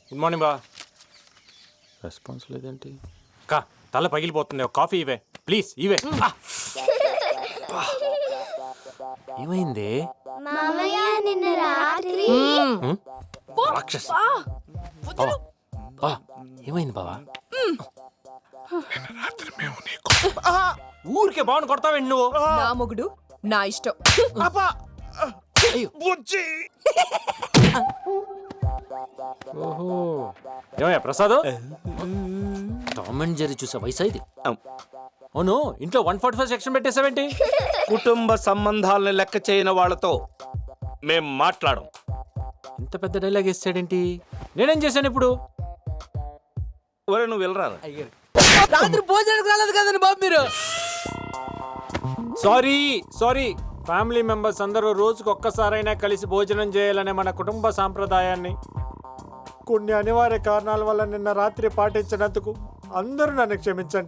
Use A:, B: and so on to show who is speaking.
A: Good morning బా. Response లేదేంటి? కా తల పగిలిపోతుంది, ఒక కాఫీ ఇవే ప్లీజ్. ఇవే. ఏమైంది?
B: మామయ్య నిన్న రాత్రి
A: రాక్షస్. బావా, బావా, ఏమైంది బావా? ఊరికే బావని కొడతావేంటి నువ్వు?
C: నా మొగుడు నా ఇష్టం.
A: అయ్యో. ఓహో, ఏమయ్యా ప్రసాద్, టామ్ అండ్ జెర్రీ చూసే వయసు ఇది. అవును, ఇంట్లో 145 సెక్షన్ పెట్టేసావేంటి?
D: కుటుంబ సంబంధాలను లెక్క చేయని వాళ్ళతో మేం మాట్లాడం.
A: ఇంత పెద్ద డైలాగ్ వేసాడేంటి? నేనేం చేశాను ఇప్పుడు?
D: ఒరే నువ్వు వెళ్ళరా.
E: రాత్రి భోజనానికి రాలేదు కదండి బాబు మీరు.
A: సారీ ఫ్యామిలీ మెంబర్స్ అందరూ రోజుకు ఒక్కసారైనా కలిసి భోజనం చేయాలనే మన కుటుంబ సాంప్రదాయాన్ని కొన్ని అనివార్య కారణాల వల్ల నిన్న రాత్రి పాటించినందుకు అందరూ నన్ను క్షమించండి.